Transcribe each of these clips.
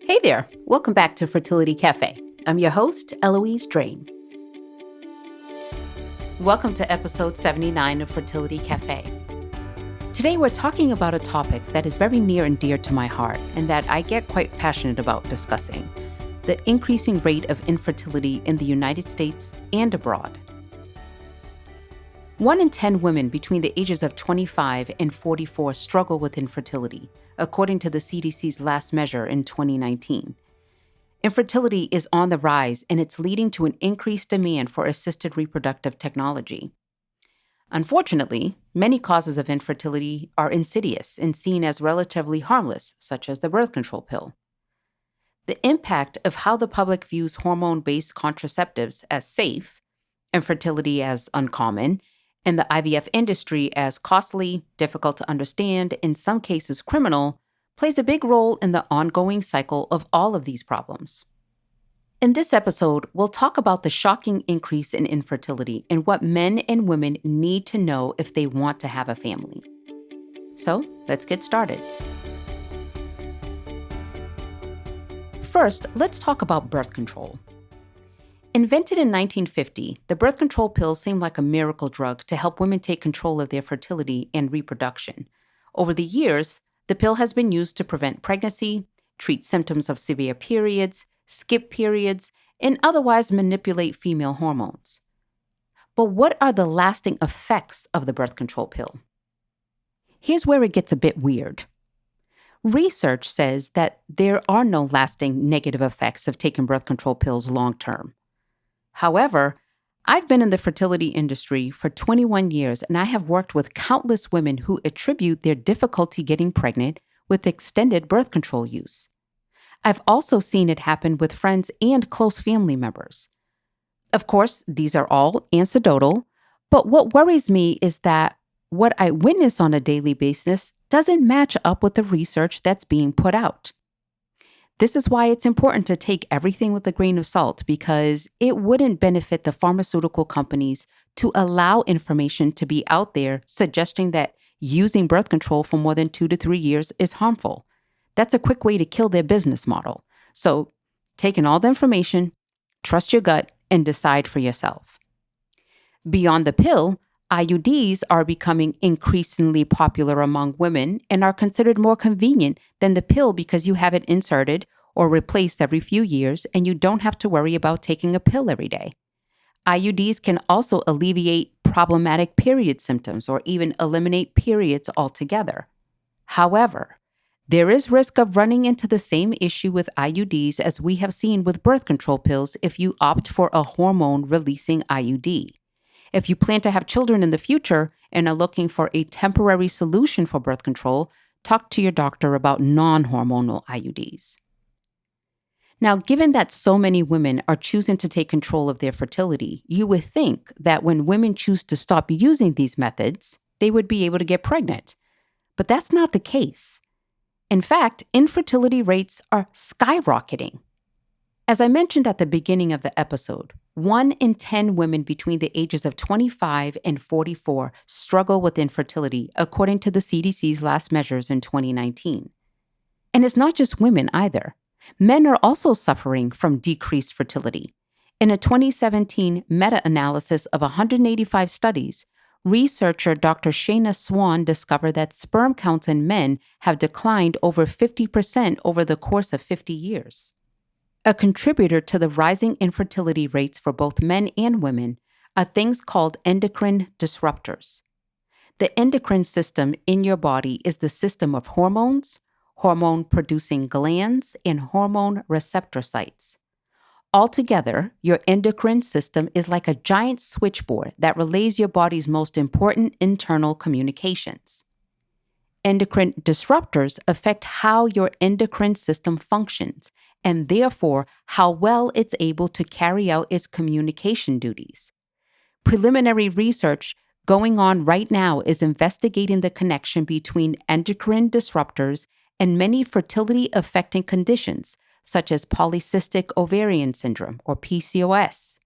Hey there, welcome back to Fertility Cafe. I'm your host, Eloise Drain. Welcome to episode 79 of Fertility Cafe. Today we're talking about a topic that is very near and dear to my heart and that I get quite passionate about discussing: the increasing rate of infertility in the United States and abroad. 1 in 10 women between the ages of 25 and 44 struggle with infertility, according to the CDC's last measure in 2019. Infertility is on the rise, and it's leading to an increased demand for assisted reproductive technology. Unfortunately, many causes of infertility are insidious and seen as relatively harmless, such as the birth control pill. The impact of how the public views hormone-based contraceptives as safe, infertility as uncommon, and the IVF industry as costly, difficult to understand, in some cases criminal, plays a big role in the ongoing cycle of all of these problems. In this episode, we'll talk about the shocking increase in infertility and what men and women need to know if they want to have a family. So, let's get started. First, let's talk about birth control. Invented in 1950, the birth control pill seemed like a miracle drug to help women take control of their fertility and reproduction. Over the years, the pill has been used to prevent pregnancy, treat symptoms of severe periods, skip periods, and otherwise manipulate female hormones. But what are the lasting effects of the birth control pill? Here's where it gets a bit weird. Research says that there are no lasting negative effects of taking birth control pills long term. However, I've been in the fertility industry for 21 years, and I have worked with countless women who attribute their difficulty getting pregnant with extended birth control use. I've also seen it happen with friends and close family members. Of course, these are all anecdotal, but what worries me is that what I witness on a daily basis doesn't match up with the research that's being put out. This is why it's important to take everything with a grain of salt, because it wouldn't benefit the pharmaceutical companies to allow information to be out there suggesting that using birth control for more than 2 to 3 years is harmful. That's a quick way to kill their business model. So, taking all the information, trust your gut, and decide for yourself. Beyond the pill, IUDs are becoming increasingly popular among women and are considered more convenient than the pill because you have it inserted or replaced every few years and you don't have to worry about taking a pill every day. IUDs can also alleviate problematic period symptoms or even eliminate periods altogether. However, there is risk of running into the same issue with IUDs as we have seen with birth control pills if you opt for a hormone-releasing IUD. If you plan to have children in the future and are looking for a temporary solution for birth control, talk to your doctor about non-hormonal IUDs. Now, given that so many women are choosing to take control of their fertility, you would think that when women choose to stop using these methods, they would be able to get pregnant. But that's not the case. In fact, infertility rates are skyrocketing. As I mentioned at the beginning of the episode, 1 in 10 women between the ages of 25 and 44 struggle with infertility, according to the CDC's last measures in 2019. And it's not just women either. Men are also suffering from decreased fertility. In a 2017 meta-analysis of 185 studies, researcher Dr. Shayna Swan discovered that sperm counts in men have declined over 50% over the course of 50 years. A contributor to the rising infertility rates for both men and women are things called endocrine disruptors. The endocrine system in your body is the system of hormones, hormone-producing glands, and hormone receptor sites. Altogether, your endocrine system is like a giant switchboard that relays your body's most important internal communications. Endocrine disruptors affect how your endocrine system functions and therefore how well it's able to carry out its communication duties. Preliminary research going on right now is investigating the connection between endocrine disruptors and many fertility-affecting conditions such as polycystic ovarian syndrome or PCOS,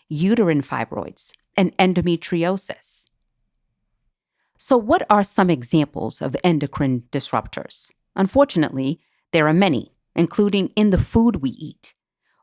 uterine fibroids, and endometriosis. So what are some examples of endocrine disruptors? Unfortunately, there are many, including in the food we eat.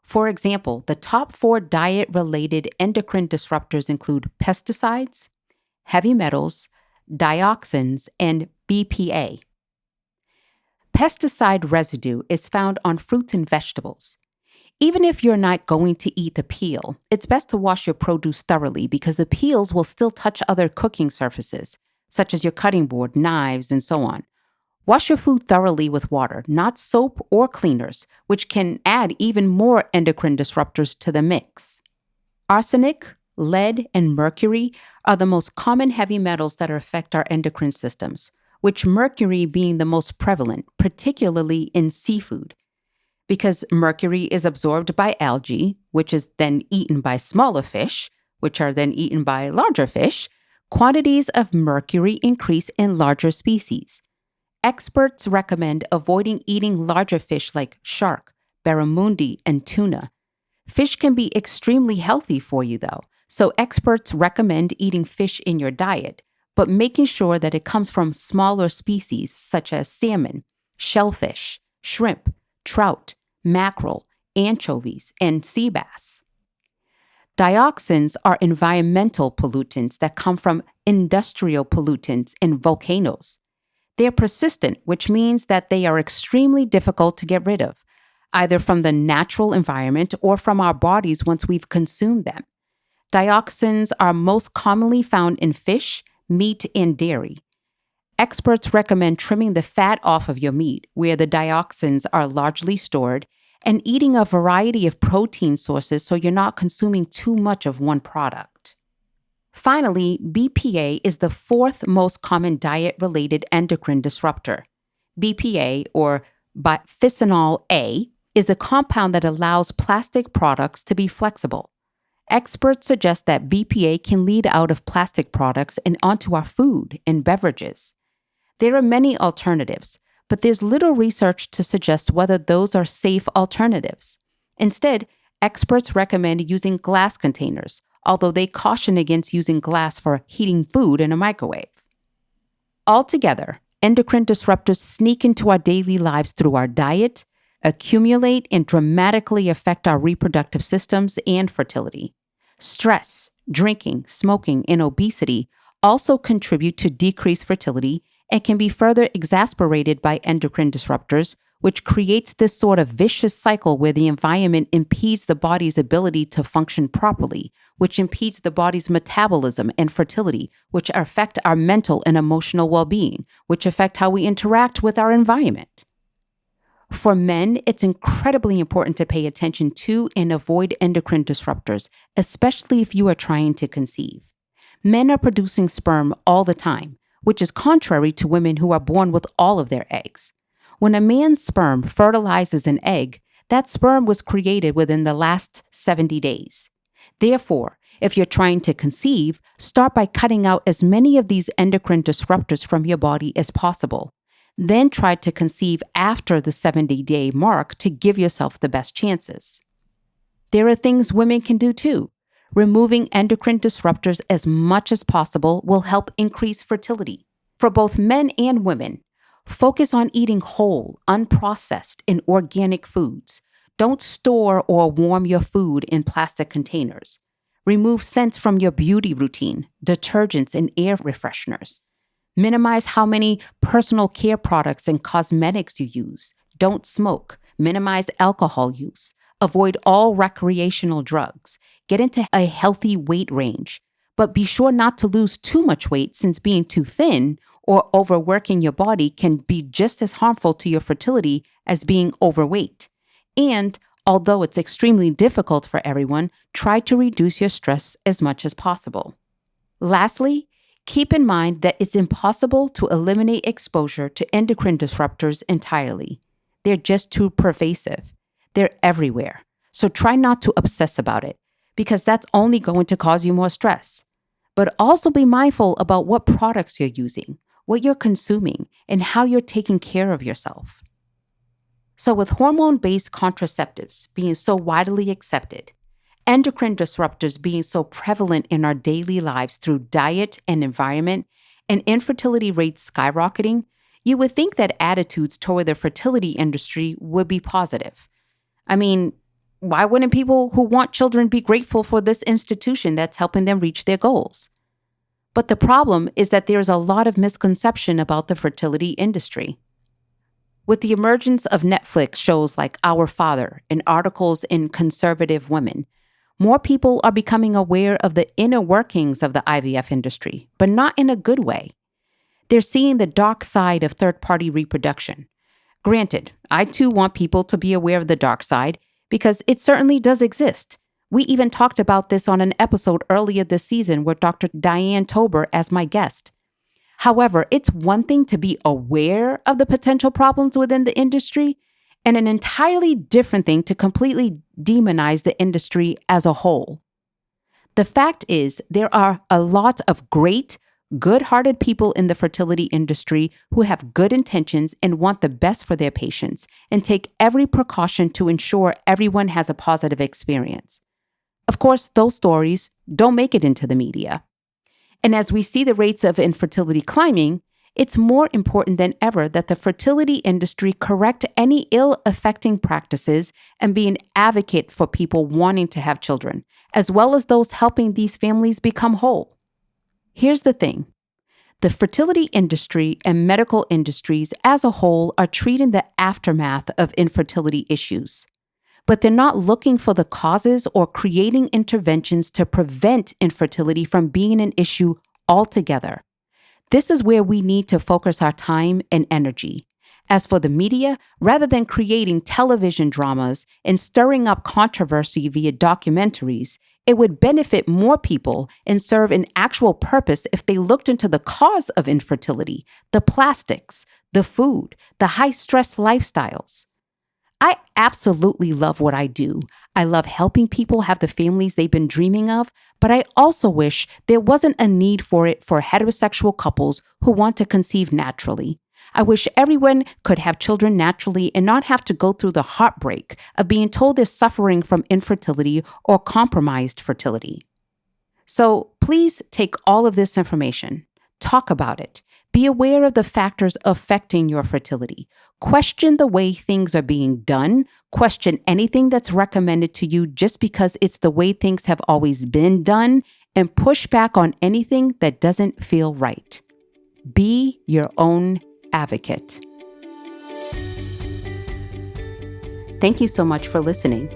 For example, the top 4 diet-related endocrine disruptors include pesticides, heavy metals, dioxins, and BPA. Pesticide residue is found on fruits and vegetables. Even if you're not going to eat the peel, it's best to wash your produce thoroughly because the peels will still touch other cooking surfaces, such as your cutting board, knives, and so on. Wash your food thoroughly with water, not soap or cleaners, which can add even more endocrine disruptors to the mix. Arsenic, lead, and mercury are the most common heavy metals that affect our endocrine systems, which mercury being the most prevalent, particularly in seafood. Because mercury is absorbed by algae, which is then eaten by smaller fish, which are then eaten by larger fish, quantities of mercury increase in larger species. Experts recommend avoiding eating larger fish like shark, barramundi, and tuna. Fish can be extremely healthy for you, though, so experts recommend eating fish in your diet, but making sure that it comes from smaller species such as salmon, shellfish, shrimp, trout, mackerel, anchovies, and sea bass. Dioxins are environmental pollutants that come from industrial pollutants and volcanoes. They're persistent, which means that they are extremely difficult to get rid of, either from the natural environment or from our bodies once we've consumed them. Dioxins are most commonly found in fish, meat, and dairy. Experts recommend trimming the fat off of your meat, where the dioxins are largely stored, and eating a variety of protein sources so you're not consuming too much of one product. Finally, BPA is the 4th most common diet-related endocrine disruptor. BPA, or bisphenol A, is the compound that allows plastic products to be flexible. Experts suggest that BPA can lead out of plastic products and onto our food and beverages. There are many alternatives, but there's little research to suggest whether those are safe alternatives. Instead, experts recommend using glass containers, although they caution against using glass for heating food in a microwave. Altogether, endocrine disruptors sneak into our daily lives through our diet, accumulate, and dramatically affect our reproductive systems and fertility. Stress, drinking, smoking, and obesity also contribute to decreased fertility and can be further exacerbated by endocrine disruptors, which creates this sort of vicious cycle where the environment impedes the body's ability to function properly, which impedes the body's metabolism and fertility, which affect our mental and emotional well-being, which affect how we interact with our environment. For men, it's incredibly important to pay attention to and avoid endocrine disruptors, especially if you are trying to conceive. Men are producing sperm all the time, which is contrary to women who are born with all of their eggs. When a man's sperm fertilizes an egg, that sperm was created within the last 70 days. Therefore, if you're trying to conceive, start by cutting out as many of these endocrine disruptors from your body as possible. Then try to conceive after the 70-day mark to give yourself the best chances. There are things women can do too. Removing endocrine disruptors as much as possible will help increase fertility. For both men and women, focus on eating whole, unprocessed, and organic foods. Don't store or warm your food in plastic containers. Remove scents from your beauty routine, detergents, and air fresheners. Minimize how many personal care products and cosmetics you use. Don't smoke. Minimize alcohol use. Avoid all recreational drugs. Get into a healthy weight range. But be sure not to lose too much weight, since being too thin or overworking your body can be just as harmful to your fertility as being overweight. And although it's extremely difficult for everyone, try to reduce your stress as much as possible. Lastly, keep in mind that it's impossible to eliminate exposure to endocrine disruptors entirely. They're just too pervasive. They're everywhere. So try not to obsess about it, because that's only going to cause you more stress. But also be mindful about what products you're using, what you're consuming, and how you're taking care of yourself. So with hormone-based contraceptives being so widely accepted, endocrine disruptors being so prevalent in our daily lives through diet and environment, and infertility rates skyrocketing, You would think that attitudes toward the fertility industry would be positive. I mean, why wouldn't people who want children be grateful for this institution that's helping them reach their goals? But the problem is that there's a lot of misconception about the fertility industry. With the emergence of Netflix shows like Our Father and articles in Conservative Women, more people are becoming aware of the inner workings of the IVF industry, but not in a good way. They're seeing the dark side of third-party reproduction. Granted, I too want people to be aware of the dark side because it certainly does exist. We even talked about this on an episode earlier this season with Dr. Diane Tober as my guest. However, it's one thing to be aware of the potential problems within the industry and an entirely different thing to completely demonize the industry as a whole. The fact is, there are a lot of great, good-hearted people in the fertility industry who have good intentions and want the best for their patients and take every precaution to ensure everyone has a positive experience. Of course, those stories don't make it into the media. And as we see the rates of infertility climbing, it's more important than ever that the fertility industry correct any ill-affecting practices and be an advocate for people wanting to have children, as well as those helping these families become whole. Here's the thing. The fertility industry and medical industries as a whole are treating the aftermath of infertility issues, but they're not looking for the causes or creating interventions to prevent infertility from being an issue altogether. This is where we need to focus our time and energy. As for the media, rather than creating television dramas and stirring up controversy via documentaries, it would benefit more people and serve an actual purpose if they looked into the cause of infertility, the plastics, the food, the high-stress lifestyles. I absolutely love what I do. I love helping people have the families they've been dreaming of, but I also wish there wasn't a need for it for heterosexual couples who want to conceive naturally. I wish everyone could have children naturally and not have to go through the heartbreak of being told they're suffering from infertility or compromised fertility. So please take all of this information, talk about it, be aware of the factors affecting your fertility. Question the way things are being done. Question anything that's recommended to you just because it's the way things have always been done, and push back on anything that doesn't feel right. Be your own advocate. Thank you so much for listening.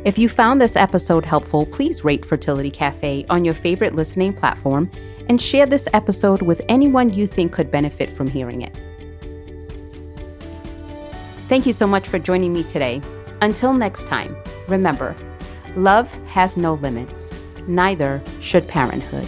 If you found this episode helpful, please rate Fertility Cafe on your favorite listening platform and share this episode with anyone you think could benefit from hearing it. Thank you so much for joining me today. Until next time, remember, love has no limits. Neither should parenthood.